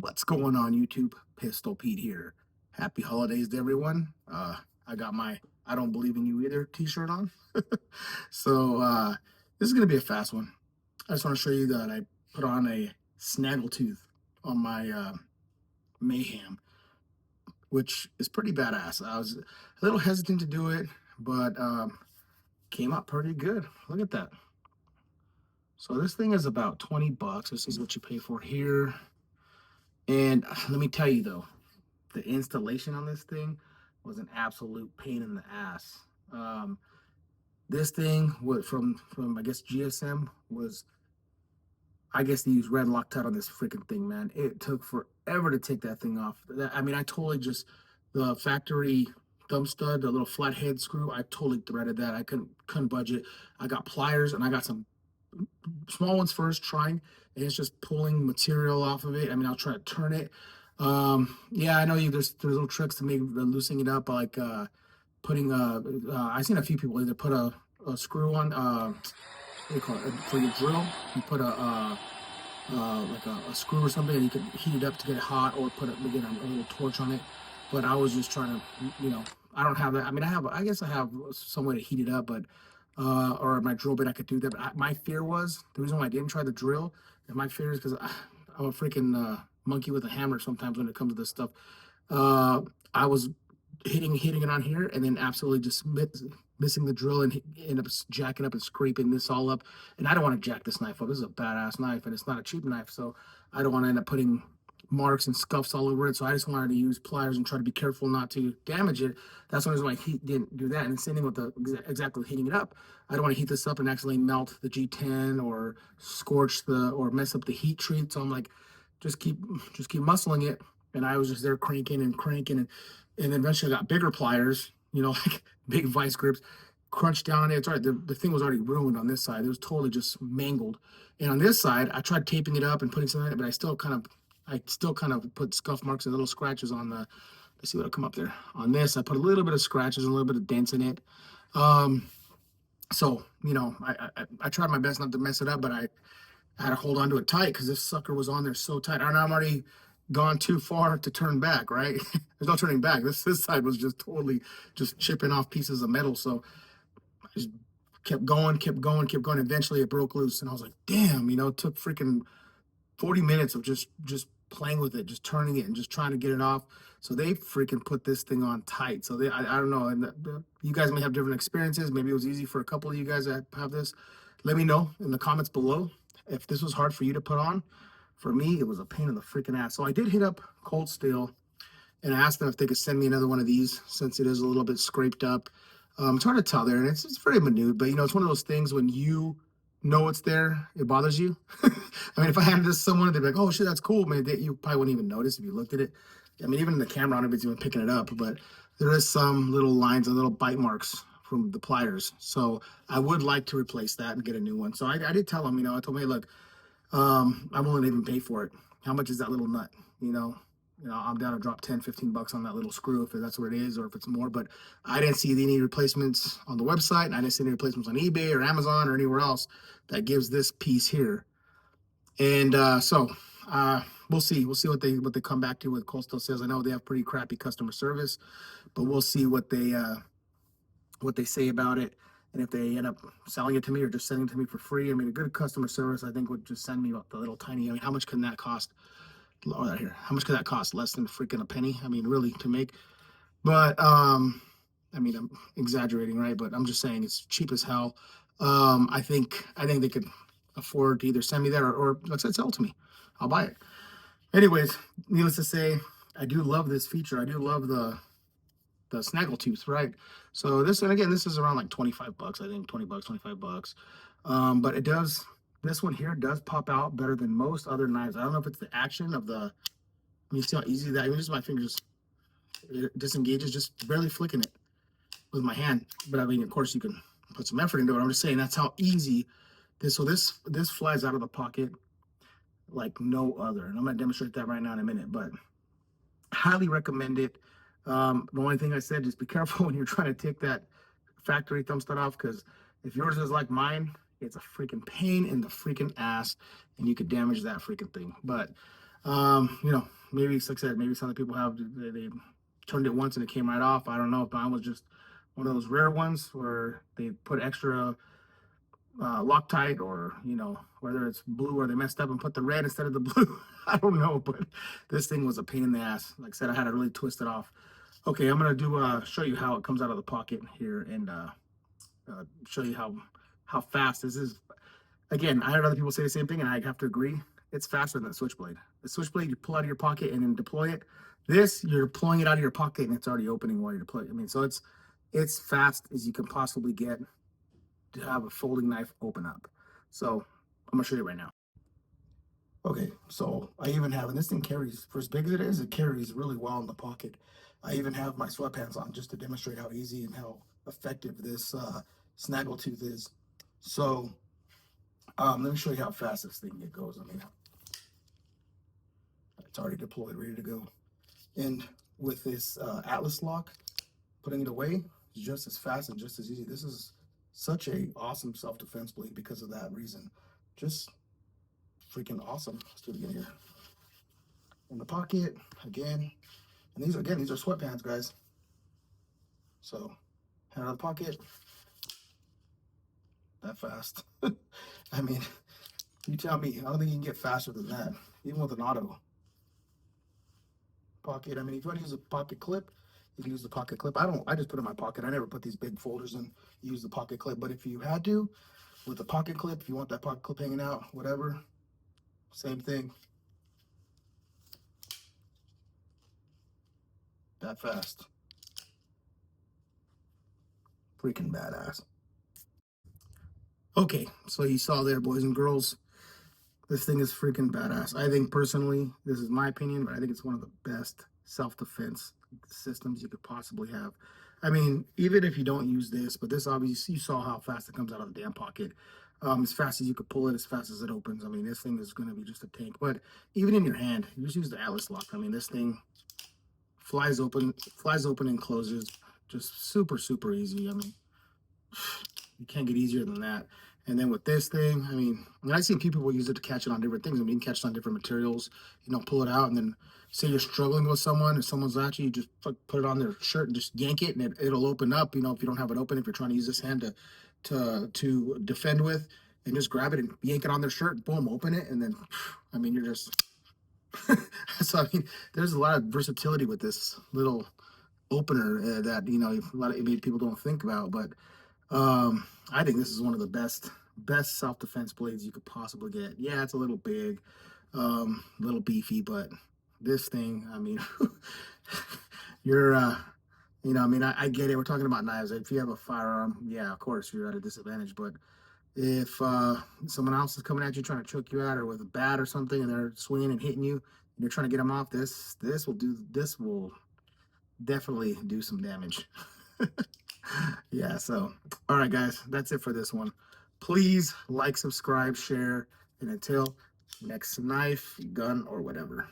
What's going on YouTube? Pistol Pete here. Happy holidays to everyone. I got my I don't believe in you either t-shirt on. So this is gonna be a fast one. I just want to show you that I put on a Snaggletooth on my Mayhem, which is pretty badass. I was a little hesitant to do it, but came out pretty good. Look at that. So this thing is about 20 bucks. This is what you pay for here. And let me tell you though, the installation on this thing was an absolute pain in the ass. This thing from I guess GSM was, I guess they used red Loctite on this freaking thing, man. It took forever to take that thing off. I mean, I totally just the factory thumb stud, the little flathead screw. I totally threaded that. I couldn't budge it. I got pliers and I got some small ones first trying, and it's just pulling material off of it. I mean, I'll try to turn it. Yeah, I know there's little tricks to make loosening it up, like putting I've seen a few people either put a screw on what do you call it for your drill. You put like a screw or something, and you can heat it up to get it hot, or put a little torch on it. But I was just trying to, I don't have that. I mean, I guess I have some way to heat it up, but or my drill bit, I could do that. But my fear was the reason why I didn't try the drill. And my fear is because I'm a freaking monkey with a hammer sometimes when it comes to this stuff. I was hitting it on here, and then absolutely just missing the drill, and end up jacking up and scraping this all up. And I don't want to jack this knife up. This is a badass knife, and it's not a cheap knife, so I don't want to end up putting marks and scuffs all over it. So I just wanted to use pliers and try to be careful not to damage it. That's the reason why I didn't do that. And same thing with the exactly heating it up. I don't want to heat this up and accidentally melt the G10 or scorch or mess up the heat treat. So I'm like, just keep muscling it. And I was just there cranking and cranking, and then eventually I got bigger pliers, like big vice grips, crunched down on it. It's all right. The thing was already ruined on this side. It was totally just mangled. And on this side, I tried taping it up and putting something in it, but I still kind of put scuff marks and little scratches on the, let's see what'll come up there. On this, I put a little bit of scratches and a little bit of dents in it. So, I tried my best not to mess it up, but I had to hold on to it tight because this sucker was on there so tight. And I'm already gone too far to turn back, right? There's no turning back. This side was just totally just chipping off pieces of metal. So I just kept going. Eventually it broke loose, and I was like, damn, it took freaking 40 minutes of just playing with it, just turning it and just trying to get it off. So they freaking put this thing on tight. So I don't know. And you guys may have different experiences. Maybe it was easy for a couple of you guys that have this. Let me know in the comments below if this was hard for you to put on. For me, it was a pain in the freaking ass. So I did hit up Cold Steel and I asked them if they could send me another one of these since it is a little bit scraped up. It's hard to tell there, and it's very minute, but it's one of those things when you know it's there, it bothers you. I mean, if I handed this to someone, they'd be like, "Oh shit, that's cool, man." You probably wouldn't even notice if you looked at it. I mean, even in the camera, nobody's even picking it up, but there is some little lines and little bite marks from the pliers. So I would like to replace that and get a new one. So I did tell them, I told them, hey, look, I'm willing to even pay for it. How much is that little nut? I'm down to drop 10, 15 bucks on that little screw if that's what it is, or if it's more. But I didn't see any replacements on the website, and I didn't see any replacements on eBay or Amazon or anywhere else that gives this piece here. And so we'll see. We'll see what they come back to with Coastal Sales. I know they have pretty crappy customer service, but we'll see what they say about it. And if they end up selling it to me or just sending it to me for free, I mean, a good customer service, I think, would just send me the little tiny. I mean, how much can that cost? How much could that cost? Less than freaking a penny. I mean, really, to make. But I mean, I'm exaggerating, right? But I'm just saying it's cheap as hell. I think they could afford to either send me that or like I said, sell it to me. I'll buy it. Anyways, needless to say, I do love this feature. I do love the Snaggletooth, right? So this, and again, this is around like 25 bucks, I think, 20 bucks, 25 bucks. But this one here does pop out better than most other knives. I don't know if it's the action of you see how easy that, even just my fingers, it disengages, just barely flicking it with my hand. But I mean, of course, you can put some effort into it. I'm just saying that's how easy this flies out of the pocket like no other. And I'm going to demonstrate that right now in a minute, but highly recommend it. The only thing I said, just be careful when you're trying to take that factory thumb stud off, because if yours is like mine, it's a freaking pain in the freaking ass, and you could damage that freaking thing. But maybe, like I said, maybe some people have, they turned it once and it came right off. I don't know if mine was just one of those rare ones where they put extra Loctite, or whether it's blue or they messed up and put the red instead of the blue. I don't know, but this thing was a pain in the ass. Like I said, I had to really twist it off. Okay, I'm gonna show you how it comes out of the pocket here, and show you how fast this is. Again, I heard other people say the same thing, and I have to agree. It's faster than the Switchblade. The Switchblade, you pull out of your pocket and then deploy it. This, you're pulling it out of your pocket and it's already opening while you're deploying. I mean, so it's fast as you can possibly get to have a folding knife open up. So I'm gonna show you right now. Okay, so I even have, and this thing carries, for as big as it is, it carries really well in the pocket. I even have my sweatpants on just to demonstrate how easy and how effective this Snaggletooth is. So let me show you how fast this thing goes. I mean, it's already deployed, ready to go. And with this Atlas lock, putting it away is just as fast and just as easy. This is such a awesome self-defense blade because of that reason. Just freaking awesome. Let's do it again here. In the pocket again, and these are sweatpants, guys. So hand out of the pocket, that fast. I mean, you tell me. I don't think you can get faster than that, even with an auto. Pocket. I mean, if you want to use a pocket clip, you can use the pocket clip. I just put it in my pocket. I never put these big folders in. Use the pocket clip. But if you had to, with the pocket clip, if you want that pocket clip hanging out, whatever, same thing. That fast. Freaking badass. Okay, so you saw there, boys and girls. This thing is freaking badass. I think personally, this is my opinion, but I think it's one of the best self-defense systems you could possibly have. I mean, even if you don't use this, but this obviously, you saw how fast it comes out of the damn pocket. As fast as you could pull it, as fast as it opens. I mean, this thing is going to be just a tank. But even in your hand, you just use the Atlas lock. I mean, this thing flies open and closes, just super, super easy. I mean, you can't get easier than that. And then with this thing, I mean, I've seen people use it to catch it on different things. I mean, you can catch it on different materials, pull it out, and then say you're struggling with someone, and someone's at you, you just put it on their shirt and just yank it, and it'll open up, if you don't have it open, if you're trying to use this hand to defend with, and just grab it and yank it on their shirt, boom, open it, and then, I mean, you're just, so, I mean, there's a lot of versatility with this little opener that, a lot of people don't think about, but I think this is one of the best self-defense blades you could possibly get. Yeah, it's a little big, a little beefy, but this thing, I mean, you're, I mean, I get it. We're talking about knives. If you have a firearm, yeah, of course, you're at a disadvantage. But if someone else is coming at you trying to choke you out, or with a bat or something, and they're swinging and hitting you, and you're trying to get them off, this will definitely do some damage. Yeah, so all right, guys, that's it for this one. Please like, subscribe, share, and until next knife, gun, or whatever.